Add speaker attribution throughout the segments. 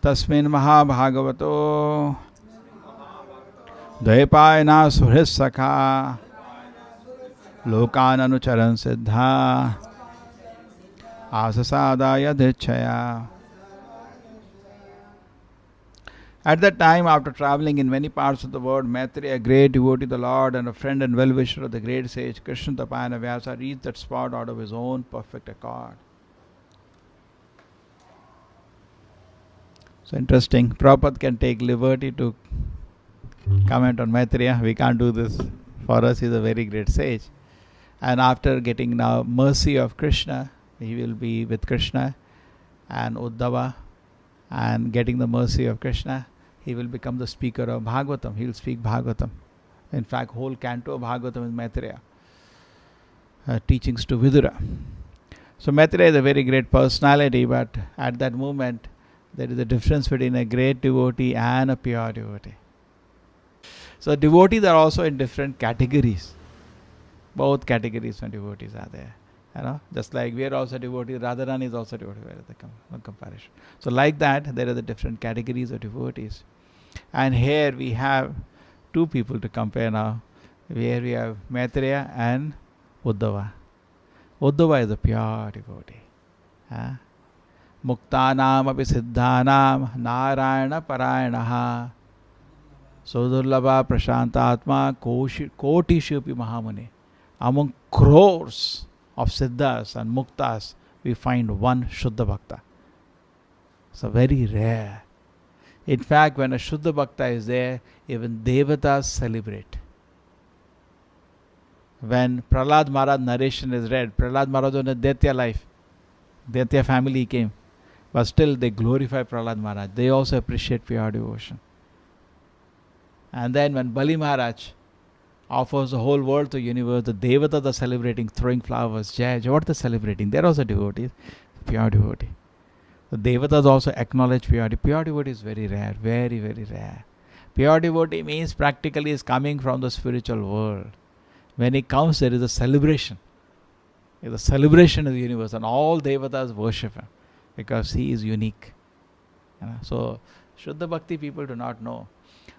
Speaker 1: तस्मिन् महाभागवतो द्वैपायना सुहृत्सखा लोकान् अनुचरन् सिद्धा आससादाय दीक्षया. At that time, after traveling in many parts of the world, Maitreya, a great devotee of the Lord and a friend and well-wisher of the great sage Krishna Tapayana Vyasa, reached that spot out of his own perfect accord. So interesting. Prabhupada can take liberty to comment on Maitreya. We can't do this. For us, he is a very great sage. And after getting now mercy of Krishna, he will be with Krishna and Uddhava, and getting the mercy of Krishna, he will become the speaker of Bhagavatam. He will speak Bhagavatam. In fact, whole canto of Bhagavatam is Maitreya. Teachings to Vidura. So Maitreya is a very great personality, but at that moment, there is a difference between a great devotee and a pure devotee. So devotees are also in different categories. Both categories of devotees are there. Just like we are also devotees, Radharani is also devotee. Where is the comparison? So like that, there are the different categories of devotees. And here we have two people to compare now. Here we have Maitreya and Uddhava. Uddhava is a pure devotee. Muktanam api siddhanam narayana parayanaha sodurlabha prashantatma kotishupi mahamuni. Among crores of siddhas and muktas, we find one Shuddha Bhakta. So very rare. In fact, when a Shuddha Bhakta is there, even Devatas celebrate. When Prahlad Maharaj narration is read, Prahlad Maharaj on a Daitya life, Daitya family came, but still they glorify Prahlad Maharaj. They also appreciate pure devotion. And then when Bali Maharaj offers the whole world to the universe, the Devatas are celebrating, throwing flowers. Jai, what are they celebrating? They are also devotees, pure devotee. The Devatas also acknowledge purity. Pure devotee is very rare, very, very rare. Pure devotee means practically is coming from the spiritual world. When he comes, there is a celebration. There is a celebration of the universe, and all Devatas worship him because he is unique. So, Shuddha Bhakti people do not know.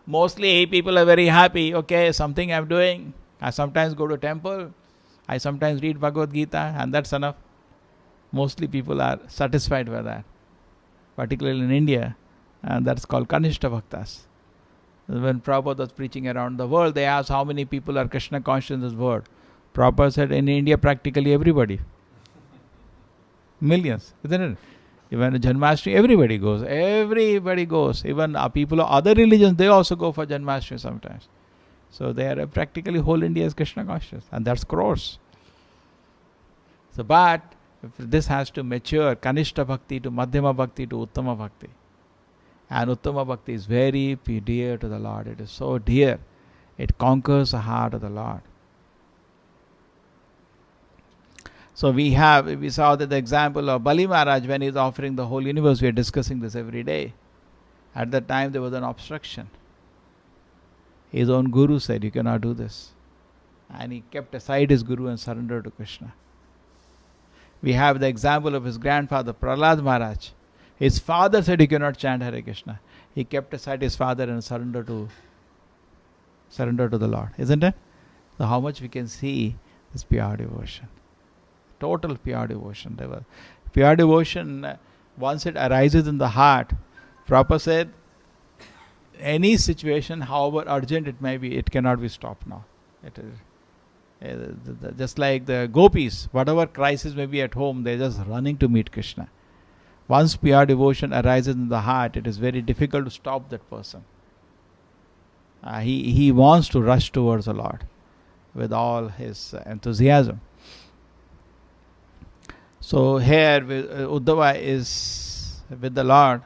Speaker 1: Mostly people are very happy. Okay, something I'm doing. I sometimes go to temple. I sometimes read Bhagavad Gita, and that's enough. Mostly people are satisfied with that. Particularly in India, and that's called Kanishta Bhaktas. When Prabhupada was preaching around the world, they asked how many people are Krishna conscious in this world. Prabhupada said in India practically everybody. Millions, isn't it? Even Janmashtami, everybody goes. Everybody goes. Even people of other religions, they also go for Janmashtami sometimes. So they are practically whole India is Krishna conscious, and that's crores. So, but this has to mature, Kanishta Bhakti to Madhyama Bhakti to Uttama Bhakti. And Uttama Bhakti is very dear to the Lord. It is so dear. It conquers the heart of the Lord. So we saw that the example of Bali Maharaj when he is offering the whole universe. We are discussing this every day. At that time there was an obstruction. His own guru said, you cannot do this. And he kept aside his guru and surrendered to Krishna. We have the example of his grandfather, Prahlad Maharaj. His father said he cannot chant Hare Krishna. He kept aside his father and surrendered to the Lord. Isn't it? So how much we can see this pure devotion. Total pure devotion. Pure devotion, once it arises in the heart, Prabhupada said, any situation, however urgent it may be, it cannot be stopped now. It is just like the gopis, whatever crisis may be at home, they are just running to meet Krishna. Once pure devotion arises in the heart, it is very difficult to stop that person. He wants to rush towards the Lord with all his enthusiasm. So here Uddhava is with the Lord,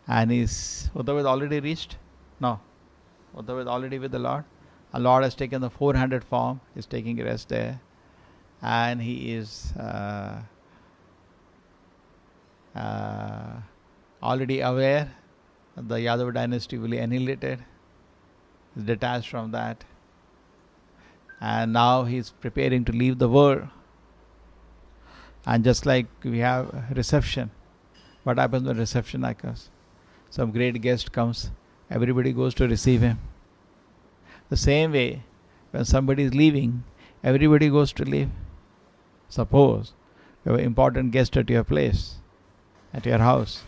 Speaker 1: And is Uddhava already reached? No. Uddhava is already with the Lord. The Lord has taken the 400 form. He's taking rest there. And he is already aware that the Yadava dynasty will be annihilated. He's detached from that. And now he's preparing to leave the world. And just like we have reception, what happens when reception occurs? Some great guest comes, everybody goes to receive him. The same way, when somebody is leaving, everybody goes to leave. Suppose you have an important guest at your place, at your house.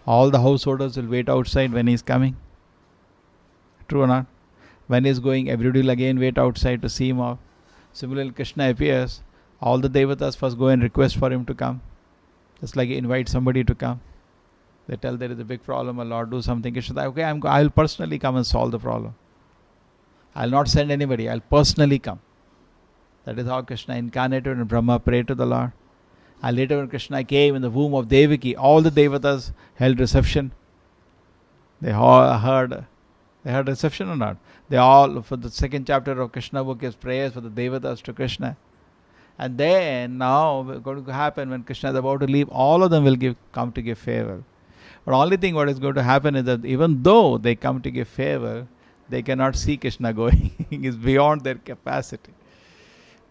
Speaker 1: All the householders will wait outside when he is coming. True or not? When he is going, everybody will again wait outside to see him off. Similarly, Krishna appears. All the devatas first go and request for him to come. Just like you invite somebody to come. They tell there is a big problem, a Lord do something. Krishna says, okay, I will personally come and solve the problem. I will not send anybody, I will personally come. That is how Krishna incarnated and Brahma prayed to the Lord. And later when Krishna came in the womb of Devaki, all the devatas held reception. They all heard reception or not? They all, for the second chapter of Krishna book is prayers for the devatas to Krishna. And then now going to happen when Krishna is about to leave, all of them will come to give farewell. But only thing what is going to happen is that even though they come to give farewell, they cannot see Krishna going. It is beyond their capacity.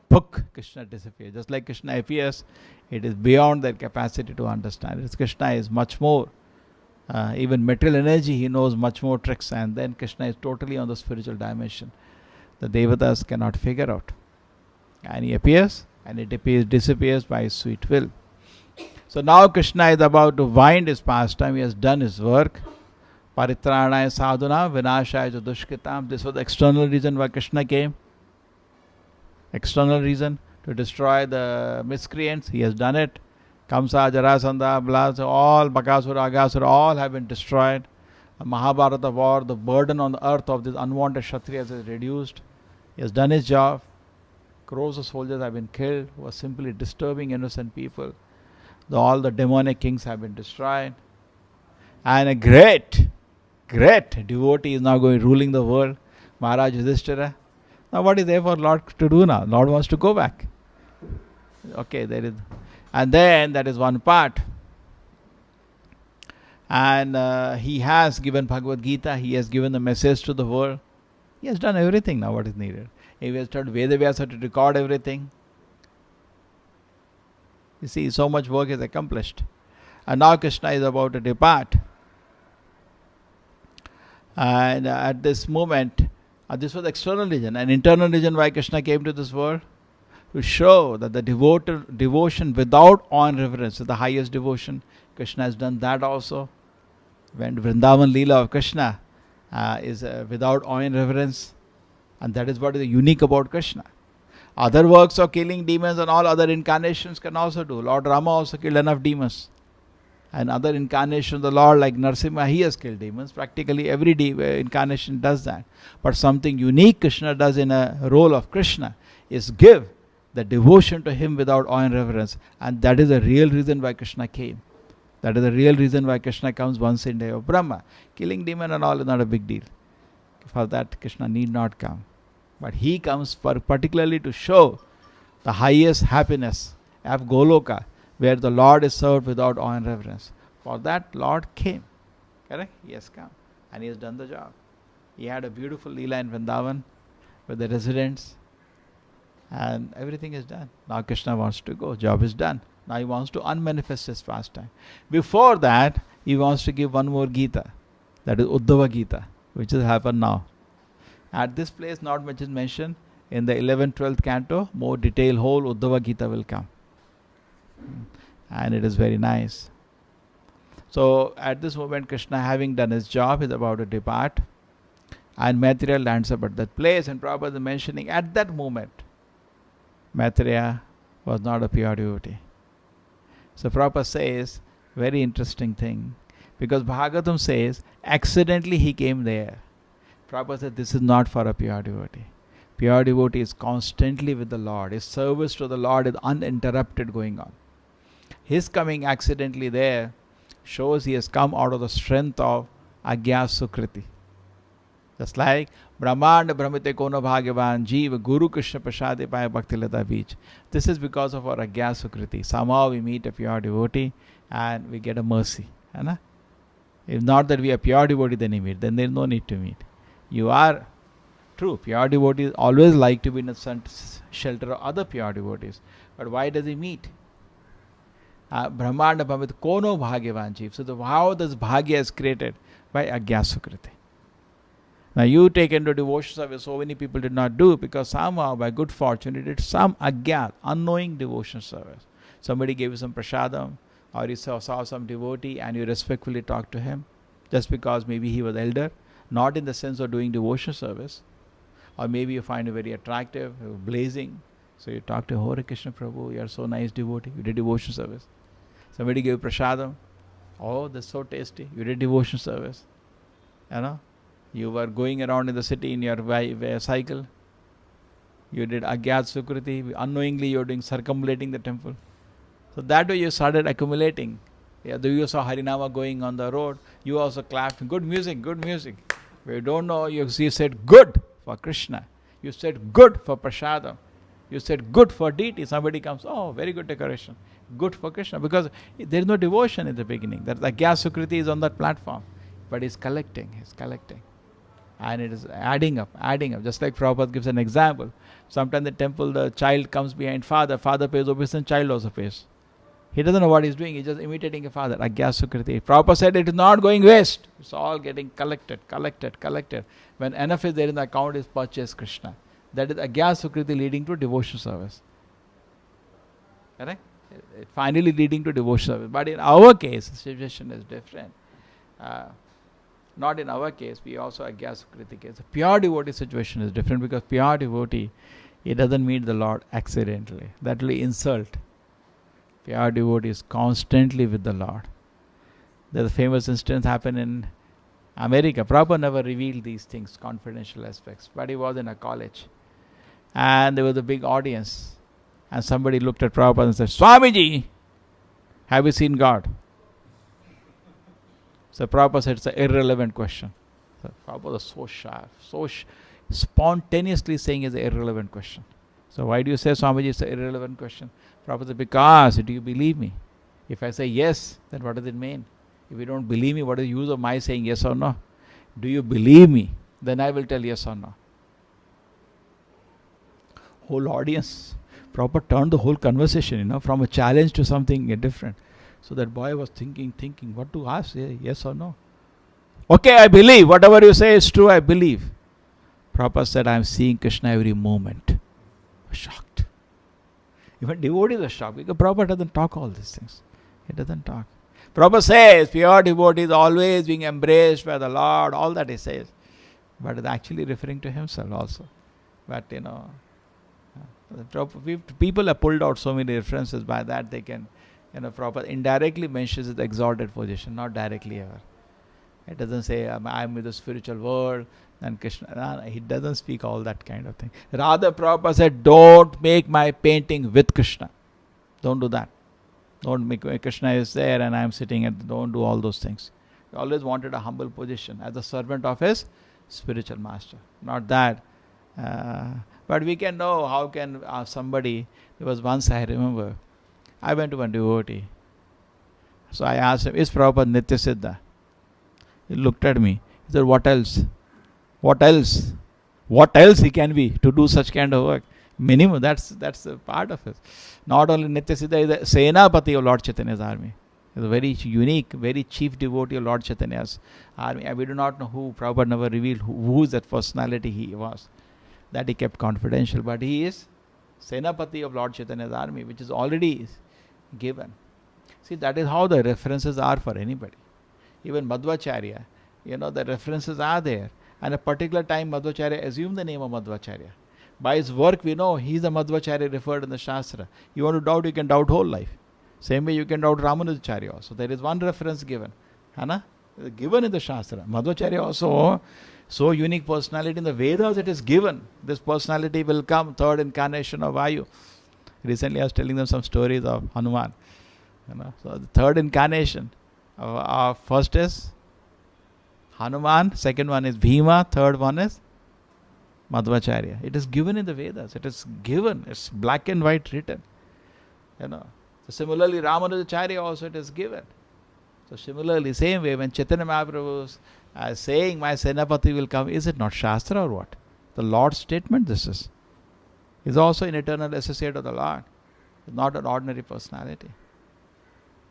Speaker 1: Puk, Krishna disappears. Just like Krishna appears, it is beyond their capacity to understand. Krishna is much more. Even material energy, he knows much more tricks. And then Krishna is totally on the spiritual dimension. The devatas cannot figure out. And he appears, and it disappears by his sweet will. So now Krishna is about to wind his pastime. He has done his work. Paritranaya sadhuna vinashaya dushkitam. This was the external reason why Krishna came. External reason to destroy the miscreants. He has done it. Kamsa, Jarasandha, Blasa, all Bakasura, Agasura, all have been destroyed. The Mahabharata war, the burden on the earth of these unwanted Kshatriyas is reduced. He has done his job. Crores of soldiers have been killed who were simply disturbing innocent people. All the demonic kings have been destroyed. And a great devotee is now ruling the world. Maharaj Yudhishthira. Now what is there for Lord to do now? Lord wants to go back. Okay, there is. And then that is one part. And he has given Bhagavad Gita. He has given the message to the world. He has done everything now what is needed. He has started Vedavyasa to record everything. You see, so much work is accomplished. And now Krishna is about to depart. And at this moment, this was the external reason. An internal reason why Krishna came to this world, to show that the devotion without awe and reverence is the highest devotion. Krishna has done that also. When Vrindavan Leela of Krishna is without awe and reverence. And that is what is unique about Krishna. Other works of killing demons and all other incarnations can also do. Lord Rama also killed enough demons. And other incarnations of the Lord like Narsimha, he has killed demons. Practically every incarnation does that. But something unique Krishna does in a role of Krishna is give the devotion to him without awe and reverence. And that is the real reason why Krishna came. That is the real reason why Krishna comes once in day of Brahma. Killing demon and all is not a big deal. For that Krishna need not come. But he comes particularly to show the highest happiness of Goloka, where the Lord is served without awe and reverence. For that Lord came. Correct? He has come. And he has done the job. He had a beautiful Leela in Vrindavan with the residents. And everything is done. Now Krishna wants to go. Job is done. Now he wants to unmanifest his pastime. Before that, he wants to give one more Gita. That is Uddhava Gita, which has happened now. At this place, not much is mentioned. In the 11th, 12th canto, more detailed whole Uddhava Gita will come. And it is very nice. So, at this moment, Krishna, having done his job, is about to depart. And Maitreya lands up at that place. And Prabhupada is mentioning, at that moment, Maitreya was not a pure devotee. So, Prabhupada says, very interesting thing. Because Bhagavatam says, accidentally he came there. Prabhupada said, this is not for a pure devotee. Pure devotee is constantly with the Lord. His service to the Lord is uninterrupted going on. His coming accidentally there shows he has come out of the strength of Agya Sukriti. Just like Brahmanda Brahmite Kono Bhagavan Jeev Guru Krishna Prasade Paya Bhakti Lata Beach. This is because of our Agya Sukriti. Somehow we meet a pure devotee and we get a mercy. Right? If not that we are pure devotee, then we meet. Then there is no need to meet. You are true. Pure devotees always like to be in the shelter of other pure devotees. But why does he meet? Brahmanda Brahmite Kono Bhagavan Jeev. So how this Bhagya is created? By Agya Sukriti. Now you take into devotion service, so many people did not do because somehow by good fortune you did some agyat, unknowing devotion service. Somebody gave you some prasadam, or you saw some devotee and you respectfully talked to him just because maybe he was elder, not in the sense of doing devotion service. Or maybe you find him very attractive, blazing. So you talk to Hare Krishna Prabhu, you are so nice devotee, you did devotion service. Somebody gave you prasadam, oh that's so tasty, you did devotion service. You were going around in the city in your cycle. You did Agyat Sukriti. Unknowingly you were doing circumambulating the temple. So that way you started accumulating. You saw Harinama going on the road. You also clapped. Good music, good music. But you don't know, you said good for Krishna. You said good for Prasadam. You said good for deity. Somebody comes, oh, very good decoration. Good for Krishna. Because there is no devotion in the beginning. That Agyat Sukriti is on that platform. But he's collecting. And it is adding up. Just like Prabhupada gives an example. Sometimes in the temple, the child comes behind father. Father pays obeisance, child also pays. He doesn't know what he's doing. He's just imitating a father. Agya Sukriti. Prabhupada said it is not going waste. It's all getting collected. When enough is there in the account, is purchased Krishna. That is Agya Sukriti leading to devotion service. Correct? It finally leading to devotion service. But in our case, the situation is different. Not in our case, we also Agya Sukriti case. The pure devotee situation is different because pure devotee, he doesn't meet the Lord accidentally. That will be insult. Pure devotee is constantly with the Lord. There's a famous instance happened in America. Prabhupada never revealed these things, confidential aspects. But he was in a college. And there was a big audience. And somebody looked at Prabhupada and said, Swamiji, have you seen God? So Prabhupada said it's an irrelevant question. So Prabhupada was so sharp, spontaneously saying it's an irrelevant question. So why do you say, Swamiji, it's an irrelevant question? Prabhupada said, because do you believe me? If I say yes, then what does it mean? If you don't believe me, what is the use of my saying yes or no? Do you believe me? Then I will tell yes or no. Whole audience. Prabhupada turned the whole conversation, from a challenge to something different. So that boy was thinking what to ask, yes or no. Okay, I believe. Whatever you say is true, I believe. Prabhupada said, I am seeing Krishna every moment. Shocked. Even devotees are shocked because Prabhupada doesn't talk all these things. He doesn't talk. Prabhupada says, pure devotee is always being embraced by the Lord, all that he says. But it's actually referring to himself also. But, people have pulled out so many references by that they can, Prabhupada indirectly mentions the exalted position, not directly ever. It doesn't say, I'm with the spiritual world, and Krishna. No, he doesn't speak all that kind of thing. Rather, Prabhupada said, don't make my painting with Krishna. Don't do that. Don't make Krishna is there and I'm sitting at, don't do all those things. He always wanted a humble position as a servant of his spiritual master. Not that. But we can know how can somebody, there was once I remember, I went to one devotee. So I asked him, is Prabhupada Nitya Siddha? He looked at me. He said, what else? What else? What else he can be to do such kind of work? Minimum, that's a part of it. Not only Nitya Siddha, is the Senapati of Lord Chaitanya's army. He's a very unique, very chief devotee of Lord Chaitanya's army. And we do not know who. Prabhupada never revealed who is that personality he was. That he kept confidential. But he is Senapati of Lord Chaitanya's army, which is already given. See, that is how the references are for anybody. Even Madhvacharya, the references are there. And at a particular time, Madhvacharya assumed the name of Madhvacharya. By his work, we know he is the Madhvacharya referred in the Shastra. You want to doubt, you can doubt whole life. Same way you can doubt Ramanujacharya also. There is one reference given. Given in the Shastra. Madhvacharya also, so unique personality in the Vedas it is given. This personality will come, third incarnation of Vayu. Recently I was telling them some stories of Hanuman. So the third incarnation First is Hanuman, second one is Bhima, third one is Madhvacharya. It is given in the Vedas. It is given. It's black and white written. So similarly, Ramanujacharya also it is given. So similarly, same way, when Chaitanya Mahaprabhu is saying, my Senapati will come, is it not Shastra or what? The Lord's statement this is. He is also an eternal associate of the Lord. Not an ordinary personality.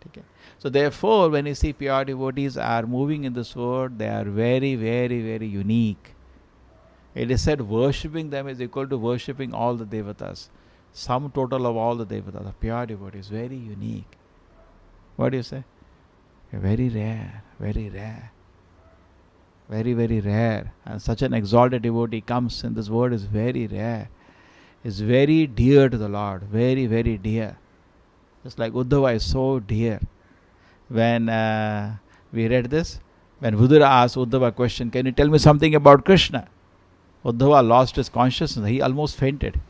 Speaker 1: Okay. So therefore, when you see pure devotees are moving in this world, they are very, very, very unique. It is said worshipping them is equal to worshipping all the devatas. Sum total of all the devatas, the pure devotees, very unique. What do you say? Very rare, very rare. Very, very rare. And such an exalted devotee comes in this world is very rare. Is very dear to the Lord. Very, very dear. Just like Uddhava is so dear. When we read this, when Vidura asked Uddhava a question, can you tell me something about Krishna? Uddhava lost his consciousness. He almost fainted.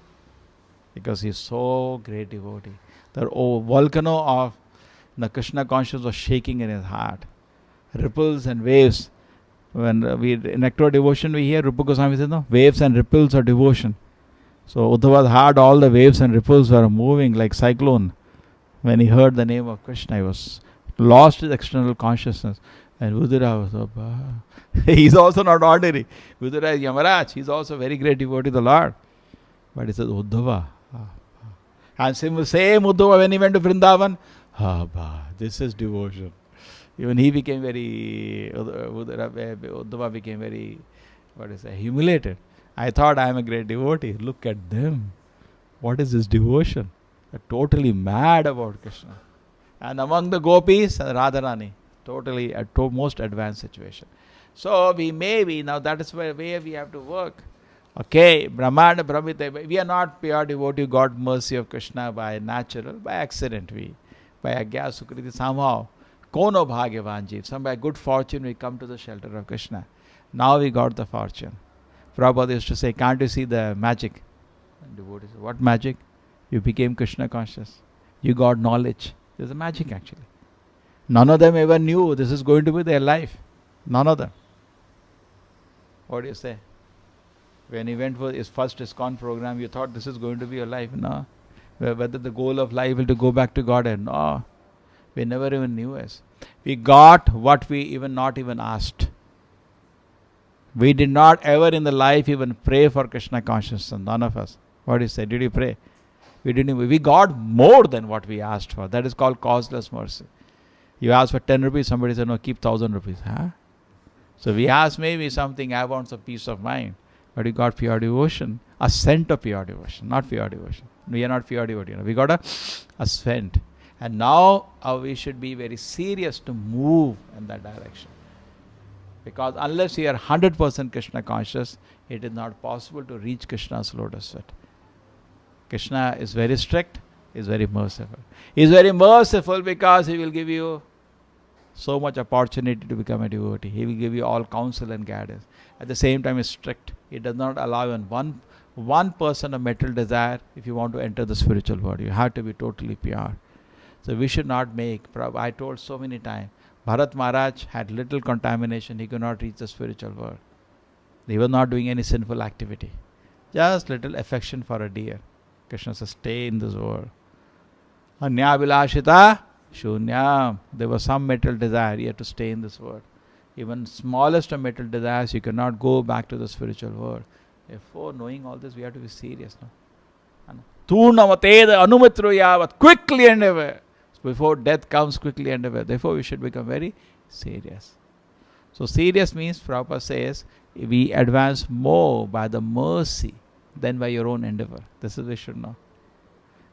Speaker 1: Because he is so great devotee. The volcano of the Krishna consciousness was shaking in his heart. Ripples and waves. When we in Nectar Devotion we hear Rupa Goswami says, no, waves and ripples of devotion. So Uddhava's heart, all the waves and ripples were moving like cyclone. When he heard the name of Krishna, he was lost his external consciousness. And Vidura was he's also not ordinary. Vidura is Yamaraj. He's also very great devotee of the Lord. But he says, Uddhava. And same Uddhava when he went to Vrindavan, this is devotion. Even he became very, Uddhava became very, humiliated. I thought I am a great devotee. Look at them. What is this devotion? They're totally mad about Krishna. And among the gopis, Radharani. Totally at most advanced situation. So we may be, now that is where we have to work. Okay, Brahmana, Brahmita, we are not pure devotee, got mercy of Krishna by natural, by accident by Agya Sukriti somehow. Kono Bhagyavan Jeev, some by good fortune we come to the shelter of Krishna. Now we got the fortune. Prabhupada used to say, can't you see the magic? And devotees say, what magic? You became Krishna conscious. You got knowledge. There's a magic actually. None of them ever knew this is going to be their life. None of them. What do you say? When he went for his first ISKCON program, you thought this is going to be your life. No. Whether the goal of life is to go back to Godhead. No. We never even knew us. We got what we not even asked. We did not ever in the life even pray for Krishna consciousness. None of us. What do you say? Did you pray? We didn't. We got more than what we asked for. That is called causeless mercy. You ask for 10 rupees, somebody said, no, keep 1,000 rupees. Huh? So we asked maybe something, I want some peace of mind. But we got pure devotion, a scent of pure devotion, not pure devotion. We are not pure devotee. We got a scent. And now we should be very serious to move in that direction. Because unless we are 100% Krishna conscious, it is not possible to reach Krishna's lotus feet. Krishna is very strict, is very merciful. He is very merciful because he will give you so much opportunity to become a devotee. He will give you all counsel and guidance. At the same time, he is strict. He does not allow even 1% of material desire if you want to enter the spiritual world. You have to be totally pure. So we should not make, I told so many times, Bharat Maharaj had little contamination. He could not reach the spiritual world. He was not doing any sinful activity. Just little affection for a deer. Krishna says, stay in this world. Anya Vilashita Shunyam. There was some material desire. You have to stay in this world. Even smallest of material desires, you cannot go back to the spiritual world. Therefore, knowing all this, we have to be serious. Turnamateda anumitru yavat. Quickly and ever. Before death comes, quickly and ever. Therefore, we should become very serious. So, serious means, Prabhupada says, we advance more by the mercy than by your own endeavor. This is we should know.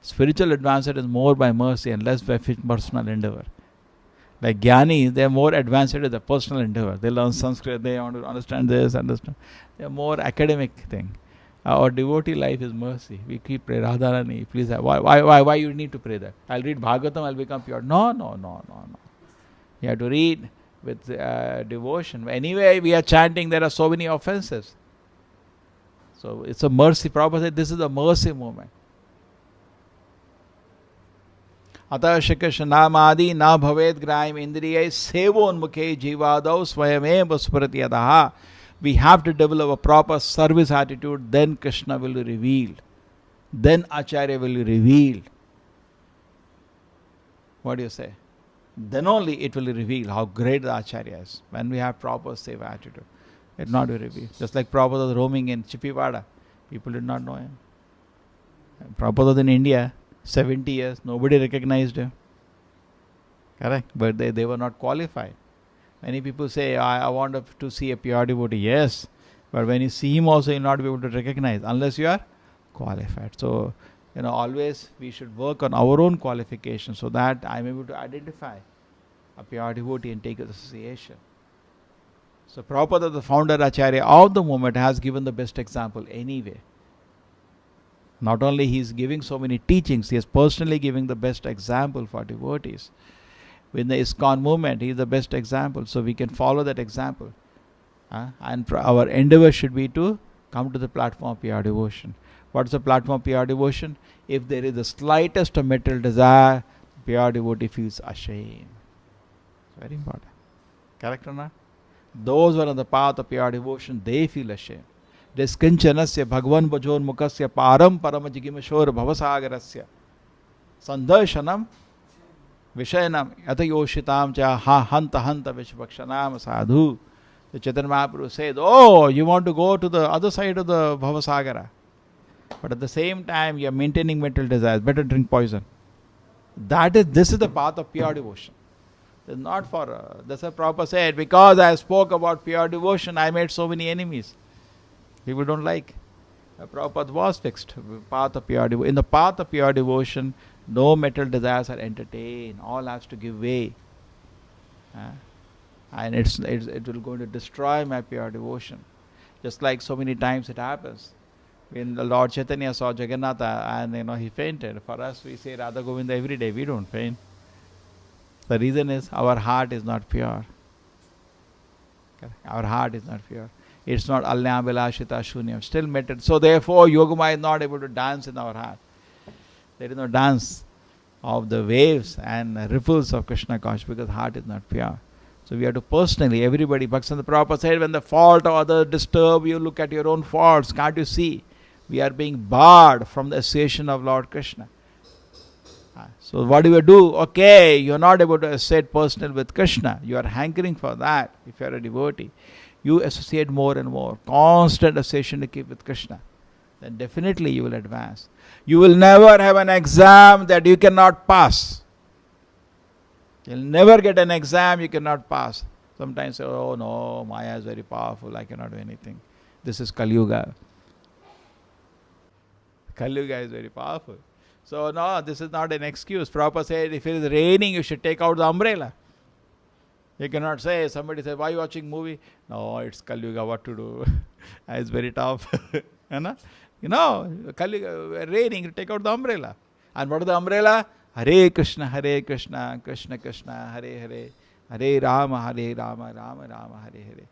Speaker 1: Spiritual advancement is more by mercy and less by personal endeavor. Like Jnani, they are more advanced with the personal endeavor. They learn Sanskrit, they want to understand this, understand. They are more academic thing. Our devotee life is mercy. We keep praying, Radharani, please. Why you need to pray that? I'll read Bhagavatam, I'll become pure. No. You have to read with devotion. Anyway, we are chanting, there are so many offenses. So it's a mercy. Prabhupada said this is a mercy moment. अतः श्री कृष्ण नामादि न भवेद ग्राह्यम इंद्रिय सेवोन्मुखे जीवादौ स्वयमेव स्फुरति यतः. We have to develop a proper service attitude, then Krishna will be revealed. Then Acharya will be revealed. What do you say? Then only it will be revealed how great the Acharya is. When we have proper seva attitude, it will not be revealed. Just like Prabhupada was roaming in Chippiwada, people did not know him. Prabhupada was in India, 70 years, nobody recognized him. Correct? But they were not qualified. Many people say, I want to see a pure devotee. Yes, but when you see him also, you will not be able to recognize unless you are qualified. So, always we should work on our own qualification so that I am able to identify a pure devotee and take association. So, Prabhupada, the founder Acharya of the movement, has given the best example anyway. Not only he is giving so many teachings, he is personally giving the best example for devotees. In the ISKCON movement, he is the best example. So we can follow that example. And our endeavor should be to come to the platform of pure devotion. What is the platform of pure devotion? If there is the slightest of material desire, pure devotee feels ashamed. It's very important. Correct or not? Those who are on the path of pure devotion, they feel ashamed. Deskinchanasya bhagwan bhajon mukasya param paramajigimashor bhavasagarasya sandharshanam Vishayanam Yatayoshitam Cha Ha Hanta Hanta Vishvakshanam Sadhu. The Chaitanya Mahaprabhu said, oh, you want to go to the other side of the Bhavasagara. But at the same time, you are maintaining mental desires. Better drink poison. This is the path of pure devotion. It's not for, that's what Prabhupada said, because I spoke about pure devotion, I made so many enemies. People don't like. Prabhupada was fixed. Path of pure devotion. In the path of pure devotion, no material desires are entertained. All has to give way. And it will go to destroy my pure devotion. Just like so many times it happens. When the Lord Chaitanya saw Jagannatha and he fainted. For us we say Radha Govinda every day. We don't faint. The reason is our heart is not pure. Our heart is not pure. It's not Alya Bilashita Shunyam. Still material. So therefore Yogamaya is not able to dance in our heart. There is no dance of the waves and ripples of Krishna consciousness because heart is not pure. So we have to personally, everybody, Bhaktivinoda Prabhupada said, when the fault of others disturb you, look at your own faults. Can't you see? We are being barred from the association of Lord Krishna. So what do you do? Okay, you are not able to associate personal with Krishna. You are hankering for that if you are a devotee. You associate more and more. Constant association to keep with Krishna. Then definitely you will advance. You will never have an exam that you cannot pass. You'll never get an exam you cannot pass. Sometimes say, oh no, Maya is very powerful, I cannot do anything. This is Kali Yuga. Kali Yuga is very powerful. So no, this is not an excuse. Prabhupada said, if it is raining, you should take out the umbrella. You cannot say, somebody says, why are you watching movie? No, it's Kali Yuga, what to do? It's very tough. Kali Yuga, raining, take out the umbrella. And what is the umbrella? Hare Krishna, Krishna Krishna, Hare Hare, Hare Rama, Rama Rama, Hare Hare.